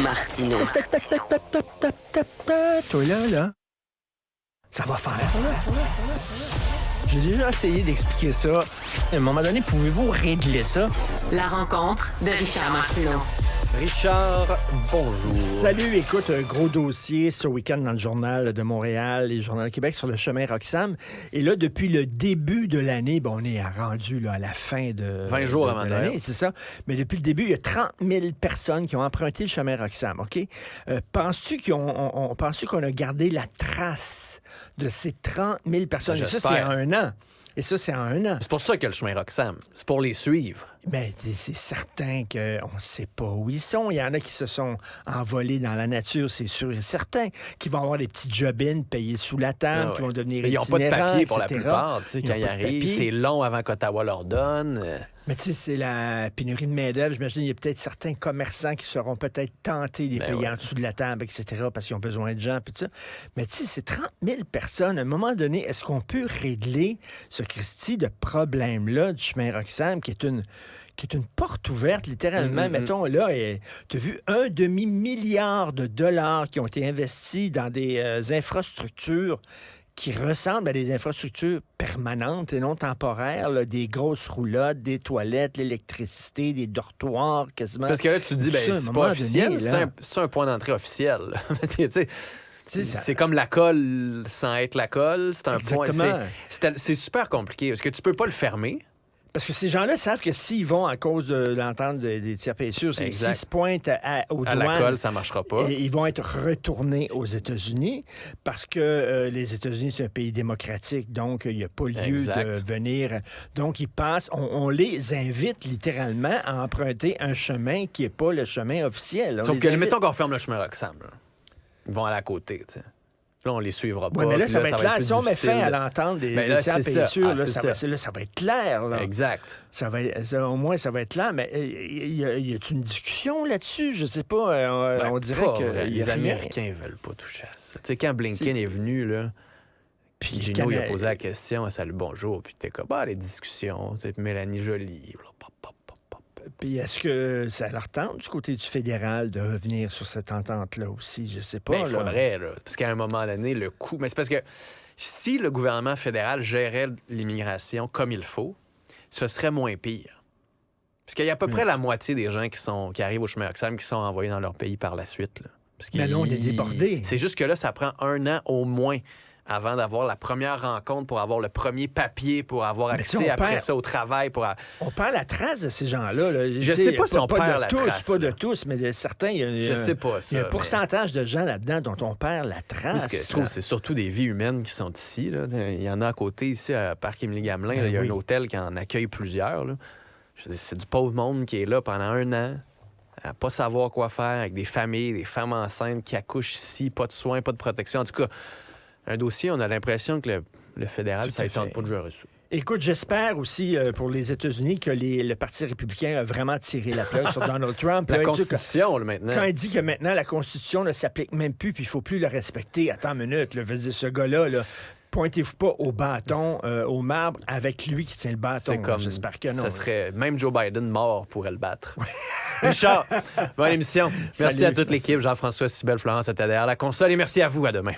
Martineau. Toi là. Ça va faire. J'ai déjà essayé d'expliquer ça. À un moment donné, pouvez-vous régler ça? La rencontre de Richard Martineau. Richard, bonjour. Salut, écoute, un gros dossier ce week-end dans le Journal de Montréal et le Journal de Québec sur le chemin Roxham. Et là, depuis le début de l'année, on est rendu là, à la fin de 20 jours avant l'année, c'est ça. Mais depuis le début, il y a 30 000 personnes qui ont emprunté le chemin Roxham, OK? Penses-tu qu'on a gardé la trace de ces 30 000 personnes? Et ça, c'est en un an. C'est pour ça qu'il y a le chemin Roxham. C'est pour les suivre. Ben, c'est certain qu'on ne sait pas où ils sont. Il y en a qui se sont envolés dans la nature, c'est sûr et certain, qui vont avoir des petits job-ins payés sous la table, qui vont devenir itinérants. Ils n'ont pas de papier pour la plupart, quand ils arrivent. C'est long avant qu'Ottawa leur donne. Mais tu sais, c'est la pénurie de main-d'œuvre. J'imagine qu'il y a peut-être certains commerçants qui seront peut-être tentés de les payer en dessous de la table, etc., parce qu'ils ont besoin de gens, puis tout ça. Mais tu sais, c'est 30 000 personnes. À un moment donné, est-ce qu'on peut régler ce Christi de problème-là du chemin Roxham, qui est une porte ouverte, littéralement. Mettons, là, tu as vu $1,5 milliard qui ont été investis dans des infrastructures qui ressemblent à des infrastructures permanentes et non temporaires, là, des grosses roulottes, des toilettes, l'électricité, des dortoirs, quasiment. Parce que là, tu te dis, c'est pas officiel, c'est un point d'entrée officiel. C'est comme la colle sans être la colle. C'est un point. C'est super compliqué. Parce que tu peux pas le fermer. Parce que ces gens-là savent que s'ils vont à cause de l'entente des tiers payés sûrs, s'ils se pointent aux douanes, la colle, ça marchera pas. Ils vont être retournés aux États-Unis parce que les États-Unis, c'est un pays démocratique, donc il n'y a pas lieu de venir. Donc, ils passent, on les invite littéralement à emprunter un chemin qui n'est pas le chemin officiel. Sauf que, mettons qu'on ferme le chemin Roxham. Ils vont à la côté, tu sais. Là, on les suivra pas. Oui, mais là, ça va être clair. Si on met fin à l'entente des tiers payés sûrs, ça va être clair. Là. Exact. Au moins, ça va être clair. Mais y a-t-il une discussion là-dessus? Je sais pas. On dirait que les Américains ne veulent pas toucher à ça. Tu sais, quand Blinken est venu, là, puis Gino, il a posé la question, salut, bonjour, puis t'es comme, les discussions, Mélanie Joly, Puis est-ce que ça leur tente du côté du fédéral de revenir sur cette entente-là aussi? Je sais pas. Il faudrait, là, parce qu'à un moment donné, le coût... Mais c'est parce que si le gouvernement fédéral gérait l'immigration comme il faut, ce serait moins pire. Parce qu'il y a à peu près la moitié des gens qui arrivent au chemin Roxham qui sont envoyés dans leur pays par la suite. Là. Mais là, on est débordés. C'est juste que là, ça prend 1 an au moins avant d'avoir la première rencontre, pour avoir le premier papier, pour avoir accès après ça au travail. On perd la trace de ces gens-là. Là. Je sais pas si on perd la trace. Pas de tous, mais de certains, je sais pas ça, il y a un pourcentage de gens là-dedans dont on perd la trace. Ce que je trouve, c'est surtout des vies humaines qui sont ici. Là. Il y en a à côté, ici, à Parc-Émilie-Gamelin. Il y a un hôtel qui en accueille plusieurs. Là. C'est du pauvre monde qui est là pendant 1 an, à pas savoir quoi faire, avec des familles, des femmes enceintes qui accouchent ici, pas de soins, pas de protection. En tout cas, un dossier, on a l'impression que le fédéral, ça ne tente pas de gérer ça. Écoute, j'espère aussi pour les États-Unis que le Parti républicain a vraiment tiré la plug sur Donald Trump. La Constitution, maintenant. Quand il dit que maintenant, la Constitution ne s'applique même plus puis il ne faut plus la respecter. Attends une minute, là, je veux dire, ce gars-là, pointez-vous pas au bâton, au marbre, avec lui qui tient le bâton. J'espère que non. Ça serait... Même Joe Biden mort pourrait le battre. Richard, bonne émission. Merci à toute l'équipe. Jean-François Sibelle, Florence Attadère, la console, et merci à vous. À demain.